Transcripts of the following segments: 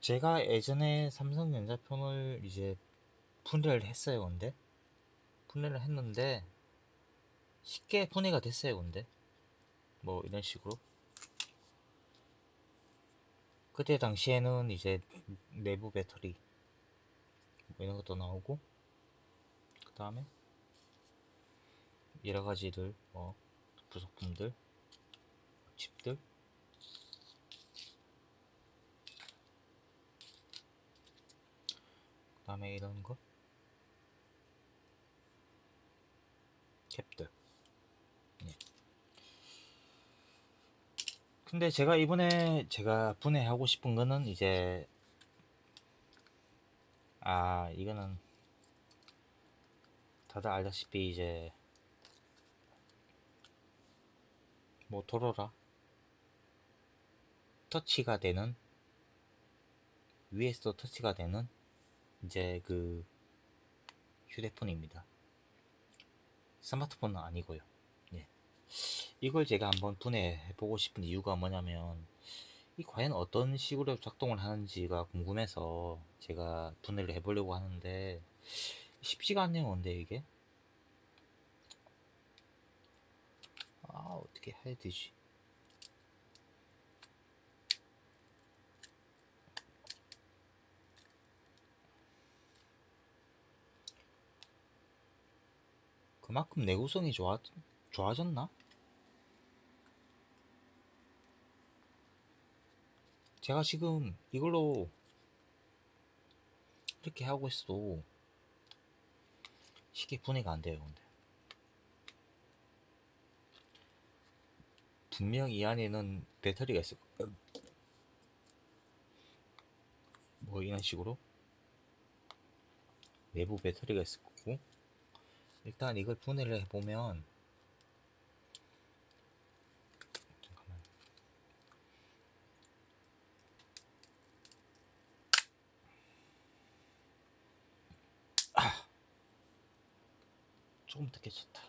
제가 예전에 삼성전자 폰을 이제 분해를 했어요. 근데 분해를 했는데 쉽게 분해가 됐어요. 근데 뭐 이런 식으로 그때 당시에는 이제 내부 배터리 뭐 이런 것도 나오고, 그 다음에 여러 가지들 뭐 부속품들, 칩들, 그 다음에 이런 거 캡들. 예. 근데 제가 이번에 제가 분해하고 싶은 거는 이제 이거는 다들 알다시피 이제 모토로라 터치가 되는, 위에서도 터치가 되는 이제 그 휴대폰입니다. 스마트폰은 아니고요. 예. 이걸 제가 한번 분해해 보고 싶은 이유가 뭐냐면, 이 과연 어떤 식으로 작동을 하는지가 궁금해서 제가 분해를 해보려고 하는데 쉽지가 않네요. 근데 이게 어떻게 해야 되지? 그만큼 내구성이 좋아졌나? 제가 지금 이걸로 이렇게 하고 있어도 쉽게 분해가 안 돼요. 근데 분명 이 안에는 배터리가 있을 거예요. 뭐 이런 식으로 내부 배터리가 있을 거고, 일단 이걸 분해를 해보면, 잠깐만. 조금 늦게 쳤다.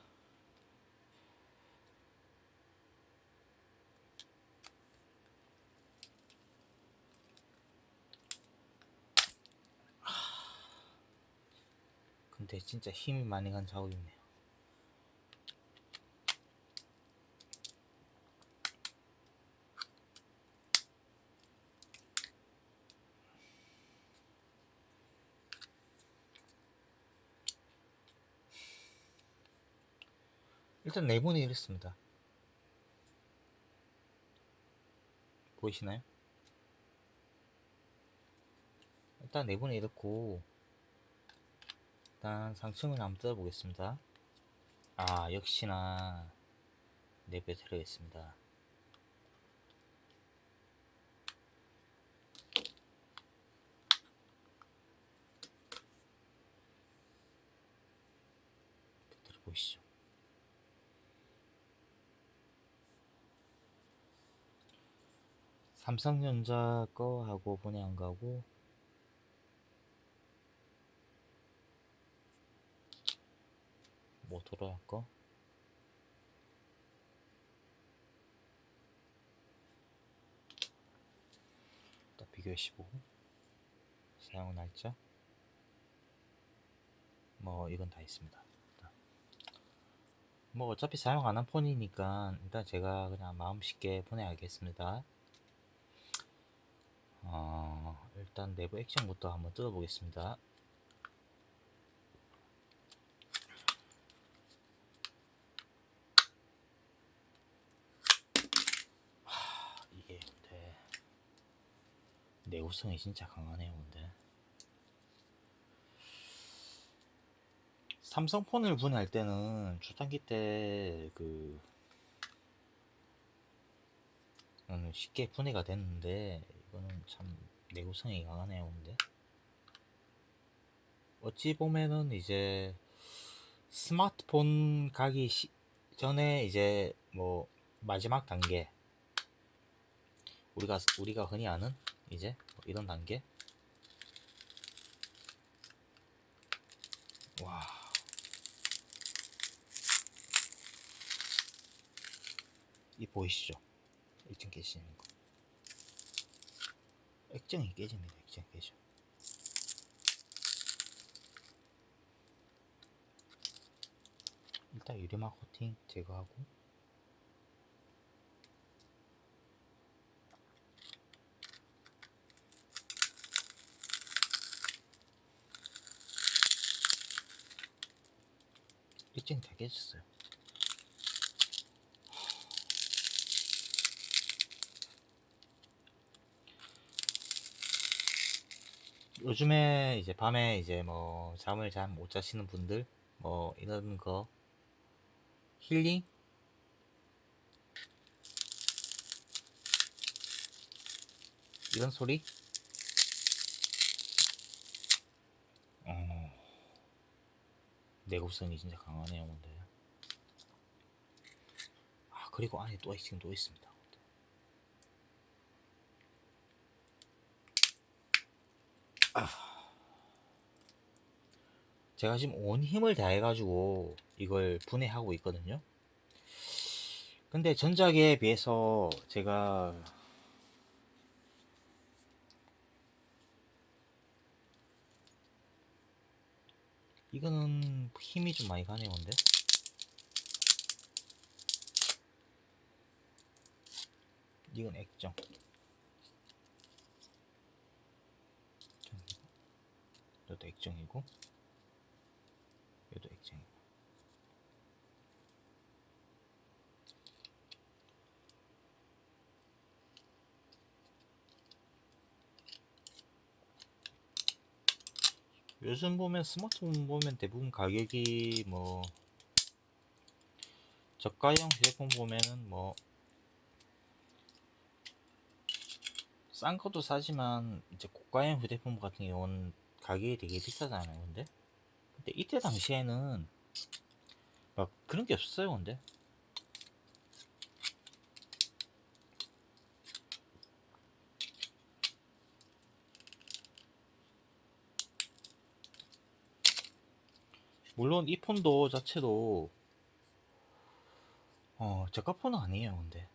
근데 진짜 힘이 많이 간 작업이네요. 일단 내부는 이렇습니다. 보이시나요? 일단 내부는 이렇고, 일단 상층을 한번 뜯어보겠습니다. 역시나 내부에 들어있습니다. 들어보시죠. 삼성전자 거하고 분해 안 가고, 모토로라 거, 또 비교해보고, 사용 날짜, 뭐 이건 다 있습니다. 뭐 어차피 사용 안 한 폰이니까 일단 제가 그냥 마음 쉽게 분해하겠습니다. 일단 내부 액정부터 한번 뜯어보겠습니다. 이게 근데 내구성이 진짜 강하네요. 근데 삼성폰을 분해할 때는 초창기 때 쉽게 분해가 됐는데, 이거는 참 내구성이 강하네요. 근데 어찌 보면은 이제 스마트폰 가기 전에 이제 뭐 마지막 단계, 우리가 흔히 아는 이제 뭐 이런 단계. 와, 이 보이시죠? 1층 계시는 거. 액정이 깨집니다. 액정이 깨져. 일단 유리막 코팅 제거하고, 액정이 다 깨졌어요. 요즘에 이제 밤에 이제 뭐 잠을 잘 못 자시는 분들, 뭐 이런 거 힐링, 이런 소리, 내구성이 진짜 강하네요. 근데 그리고 안에 또 액정 또 있습니다. 제가 지금 온 힘을 다해 가지고 이걸 분해하고 있거든요. 근데 전작에 비해서 제가 이거는 힘이 좀 많이 가네요. 근데 이건 액정, 이것도 액정이고, 이것도 액정이고. 요즘 보면 스마트폰 보면 대부분 가격이 뭐 저가형 휴대폰 보면은 뭐 싼 것도 사지만 이제 고가형 휴대폰 같은 경우는 가격이 되게 비싸잖아요. 근데 이때 당시에는 막 그런 게 없었어요. 근데 물론 이 폰도 자체도 저가 폰은 아니에요. 근데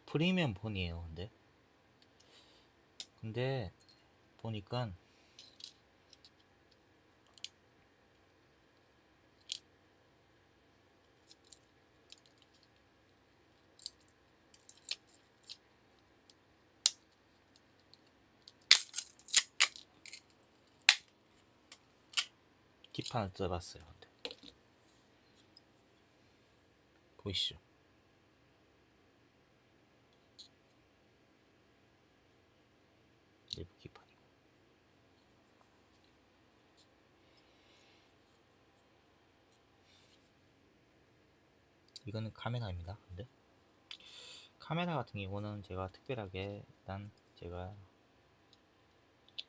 프리미엄 폰이에요. 근데 보니까 뒷판을 뜯어봤어요. 근데 보이시죠? 내부 뒷판이고, 이거는 카메라입니다. 근데 카메라 같은 경우는 제가 특별하게 일단 제가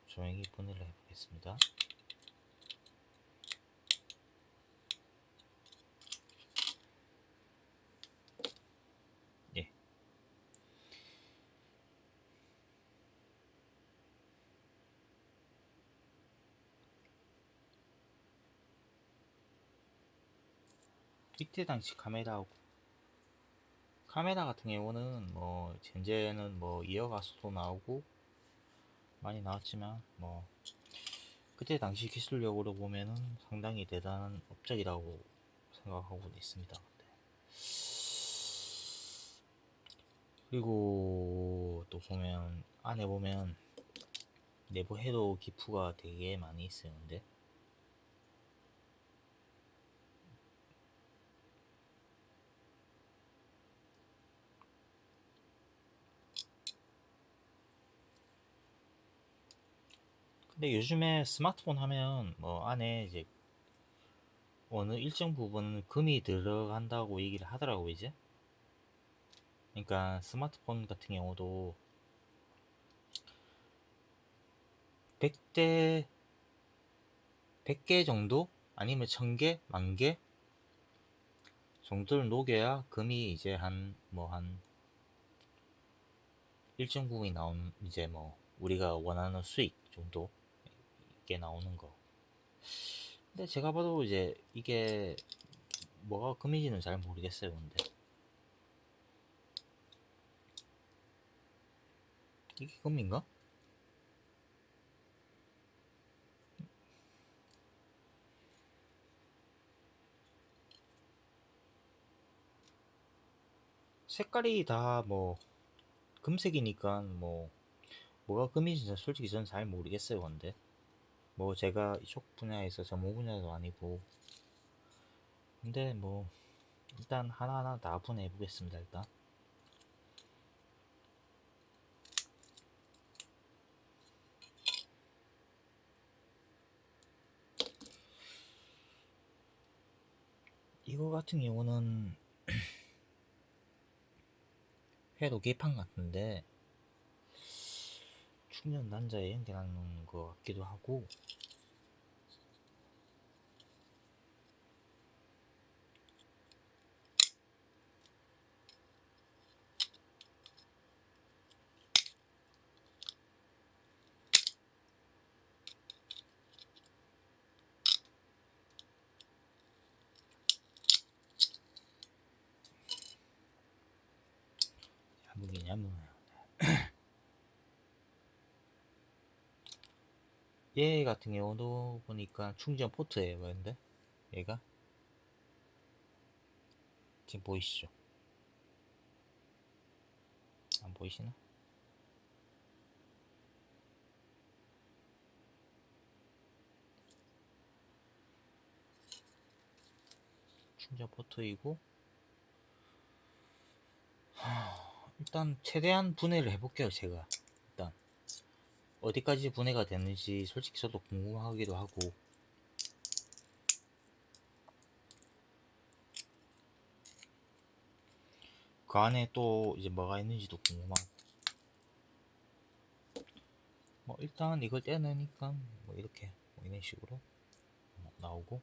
조용히 분해를 해보겠습니다. 예. 이때 당시 카메라 같은 경우는 뭐 현재는 뭐 이어가서도 나오고 많이 나왔지만 뭐 그때 당시 기술력으로 보면은 상당히 대단한 업적이라고 생각하고 있습니다. 그리고 또 보면 안에 보면 내부 해도 기프가 되게 많이 있어요. 근데 요즘에 스마트폰 하면 뭐 안에 이제 어느 일정 부분 금이 들어간다고 얘기를 하더라고 이제. 그러니까 스마트폰 같은 경우도 100대 100개 정도 아니면 1000개, 10,000개 정도를 녹여야 금이 이제 한 일정 부분이 나온 이제 뭐 우리가 원하는 수익 정도 있게 나오는 거. 근데 제가 봐도 이제 이게 뭐가 금인지는 잘 모르겠어요. 근데 이게 금인가? 색깔이 다 뭐 금색이니까 뭐가 금인지 솔직히 저는 잘 모르겠어요. 근데 뭐 제가 이쪽 분야에서 전문 분야도 아니고, 근데 뭐 일단 하나하나 다 분해해 보겠습니다. 일단 이거 같은 경우는 회로 개판 같은데 충전 단자에 연결하는 것 같기도 하고, 야무기냐무. 얘 같은 경우도 보니까 충전 포트예요. 근데 얘가 지금 보이시죠? 안 보이시나? 충전 포트이고, 일단 최대한 분해를 해볼게요. 제가 일단 어디까지 분해가 되는지 솔직히 저도 궁금하기도 하고, 그 안에 또 이제 뭐가 있는지도 궁금하고, 뭐 일단 이걸 떼내니까 뭐 이렇게 뭐 이런 식으로 나오고,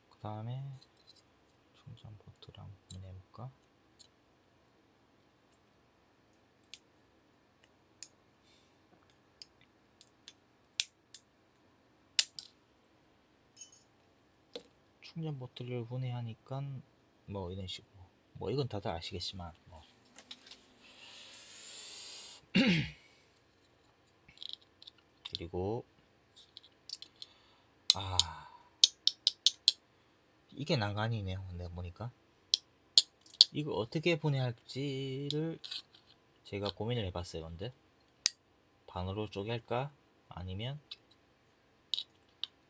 그 다음에 충전 포트랑 분해해볼까? 충전 포트를 분해하니까 뭐 이런 식으로, 뭐 이건 다들 아시겠지만 뭐 그리고 아 이게 난관이네요. 내가 보니까 이거 어떻게 분해할지를 제가 고민을 해봤어요. 근데 반으로 쪼갤까 아니면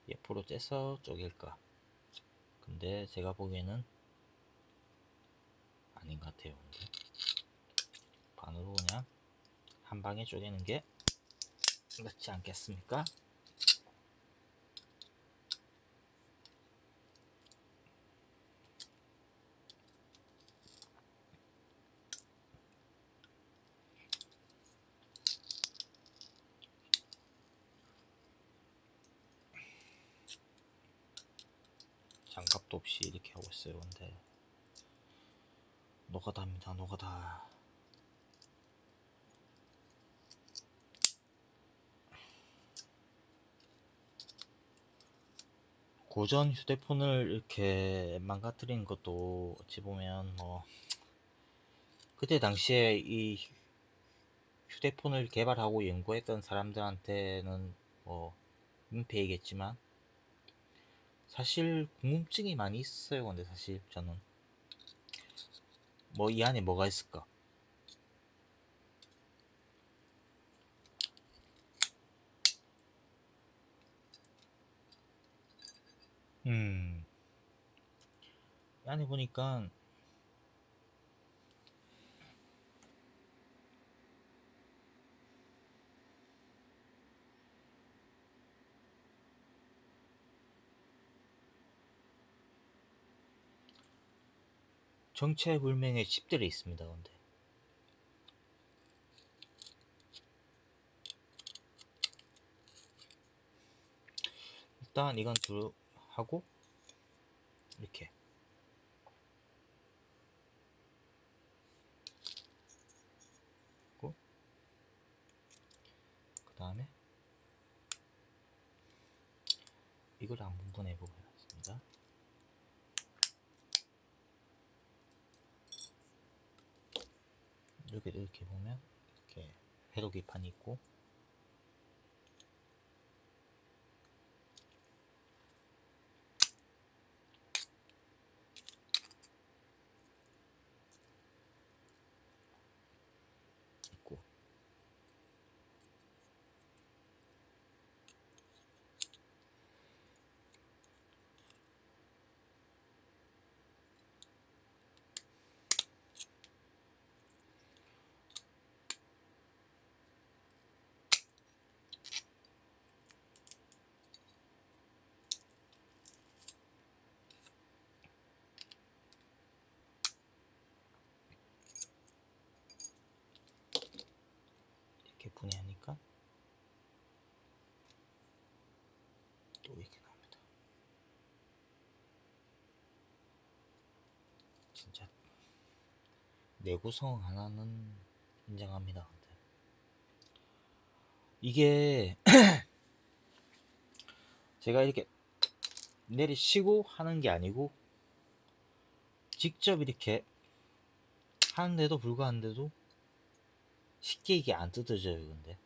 옆으로 째서 쪼갤까. 근데 제가 보기에는 아닌 것 같아요. 근데 반으로 그냥 한 방에 쪼개는 게 낫지 않겠습니까? 장갑도 없이 이렇게 하고 있어요. 근데 노가다입니다. 노가다. 고전 휴대폰을 이렇게 망가뜨리는 것도 어찌 보면 뭐 그때 당시에 이 휴대폰을 개발하고 연구했던 사람들한테는 뭐 민폐이겠지만 사실 궁금증이 많이 있어요. 근데 사실 저는 뭐 이 안에 뭐가 있을까? 이 안에 보니까 정체불명의 칩들이 있습니다. 근데 일단 이건 둘 하고 이렇게 그 다음에 이걸 한번 보내보겠습니다. 이렇게 보면 이렇게 회로기판이 있고, 진짜 내구성 하나는 인정합니다. 근데 이게 제가 이렇게 내리치고 하는 게 아니고 직접 이렇게 하는데도 불구한데도 쉽게 이게 안 뜯어져요. 근데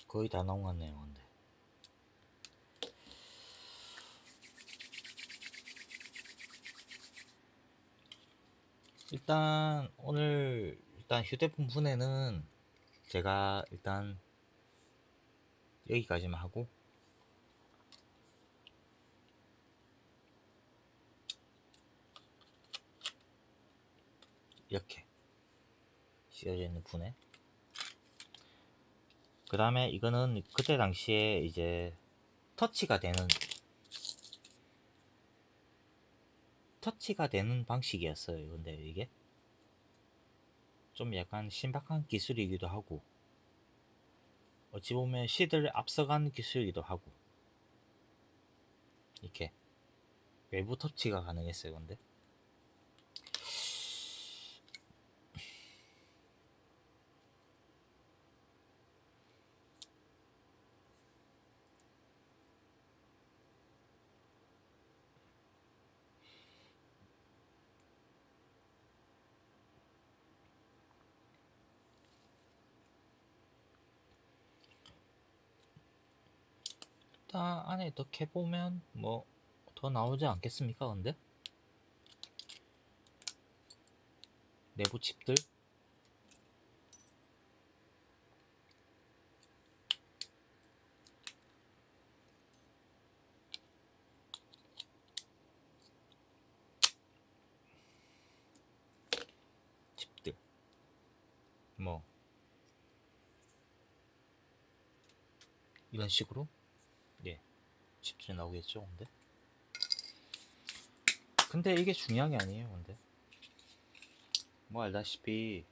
거의 다 나온 것 같네요. 근데 일단 오늘 휴대폰 분해는 제가 일단 여기까지만 하고 이렇게 씌워져 있는 분해, 그 다음에 이거는 그때 당시에 이제 터치가 되는 방식이었어요. 근데 이게 좀 약간 신박한 기술이기도 하고 어찌 보면 시대를 앞서간 기술이기도 하고 이렇게 외부 터치가 가능했어요. 근데 일단 안에 이렇게 보면 뭐 더 나오지 않겠습니까? 근데 내부 칩들, 칩들 뭐 이런 식으로 예 칩들이 나오겠죠. 근데 이게 중요한 게 아니에요. 근데 뭐 알다시피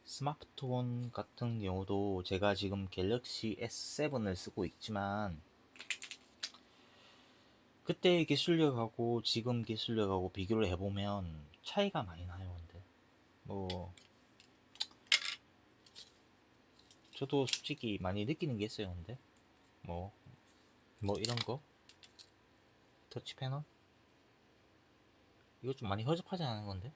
스마트폰 같은 경우도 제가 지금 갤럭시 S7을 쓰고 있지만 그때의 기술력하고 지금 기술력하고 비교를 해보면 차이가 많이 나요. 근데 뭐 저도 솔직히 많이 느끼는 게 있어요. 근데 뭐 이런 거 터치 패널 이거 좀 많이 허접하지 않은 건데.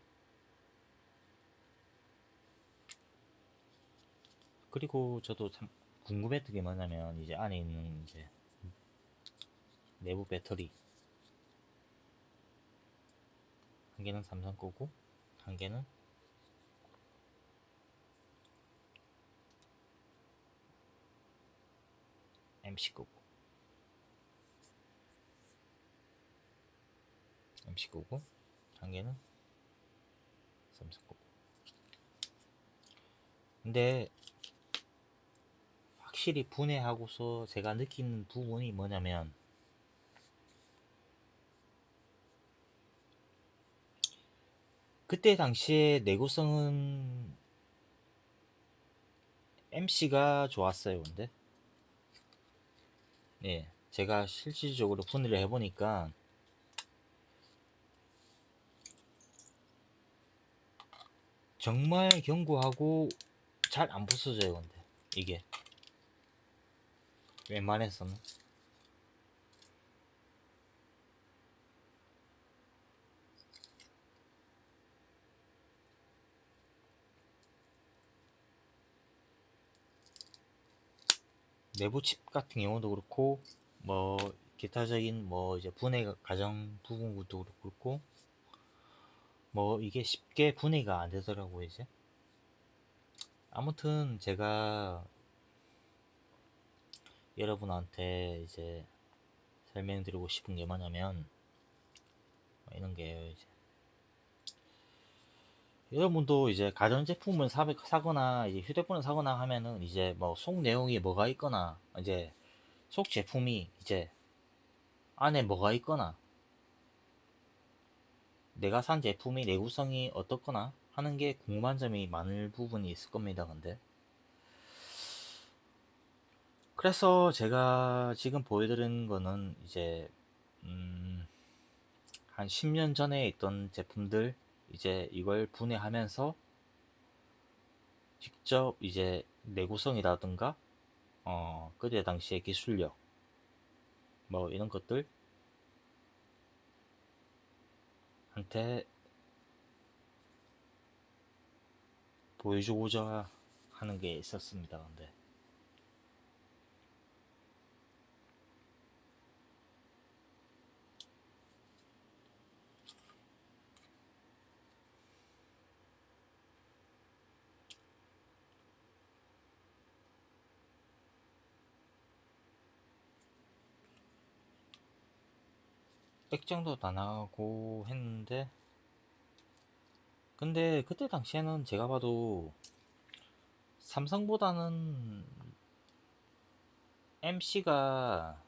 그리고 저도 참 궁금했던 게 뭐냐면 이제 안에 있는 이제 내부 배터리, 한 개는 삼성 거고 한 개는 MC 거고 한 개는 삼성 거고. 근데 확실히 분해하고서 제가 느끼는 부분이 뭐냐면 그때 당시에 내구성은 MC가 좋았어요. 근데 예, 제가 실질적으로 분해를 해보니까 정말 견고하고 잘 안 부서져요. 근데 이게 웬만해서는 내부 칩 같은 경우도 그렇고 뭐 기타적인 뭐 이제 분해 과정 부분도 그렇고 뭐 이게 쉽게 분해가 안 되더라고요. 이제 아무튼 제가 여러분한테 이제 설명드리고 싶은 게 뭐냐면 이런 게요. 이제 여러분도 이제 가전제품을 사거나 이제 휴대폰을 사거나 하면은 이제 뭐 속 내용이 뭐가 있거나 이제 속 제품이 이제 안에 뭐가 있거나 내가 산 제품이 내구성이 어떻거나 하는 게 궁금한 점이 많을 부분이 있을 겁니다. 근데 그래서 제가 지금 보여드리는 거는 이제 한 10년 전에 있던 제품들 이제 이걸 분해하면서 직접 이제 내구성이라든가 그때 당시의 기술력 뭐 이런 것들 한테 보여주고자 하는 게 있었습니다. 근데 액정도 다 나가고 했는데 근데 그때 당시에는 제가 봐도 삼성보다는 MC가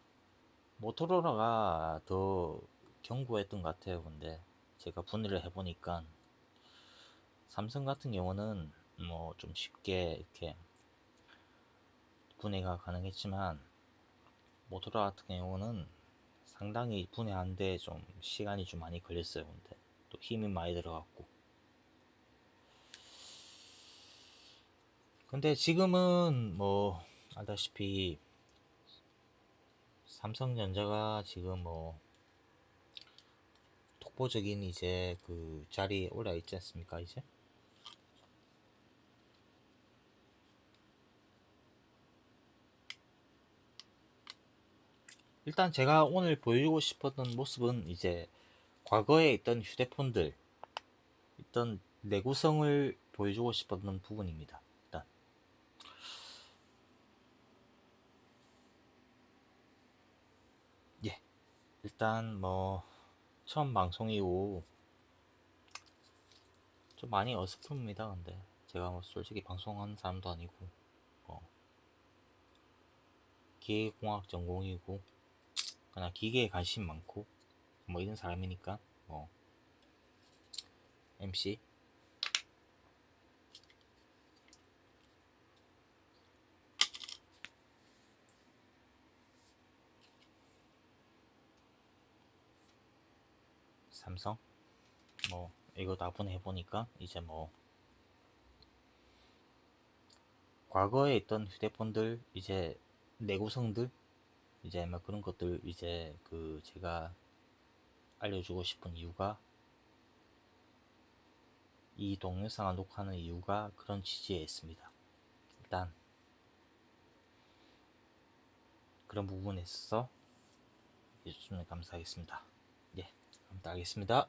모토로라가 더 견고했던 것 같아요. 근데 제가 분해를 해보니까 삼성 같은 경우는 뭐 좀 쉽게 이렇게 분해가 가능했지만 모토로라 같은 경우는 상당히 분해하는데 좀 시간이 좀 많이 걸렸어요. 근데 또 힘이 많이 들어갔고 근데 지금은 뭐 알다시피 삼성전자가 지금 뭐 독보적인 이제 그 자리에 올라 있지 않습니까? 이제 일단 제가 오늘 보여주고 싶었던 모습은 이제 과거에 있던 휴대폰들 있던 내구성을 보여주고 싶었던 부분입니다. 예, 일단 뭐 처음 방송이고 좀 많이 어설픕니다. 근데 제가 뭐 솔직히 방송하는 사람도 아니고 뭐 기계공학 전공이고 그냥 기계에 관심 많고 뭐 이런 사람이니까 뭐 MC 삼성 뭐 이거 다 분해해 보니까 이제 뭐 과거에 있던 휴대폰들 이제 내구성들 이제 막 그런 것들 이제 그 제가 알려주고 싶은 이유가 이 동영상을 녹화하는 이유가 그런 취지에 있습니다. 일단 그런 부분에 있어서 해주시면 감사하겠습니다. 예, 그럼 따르겠습니다.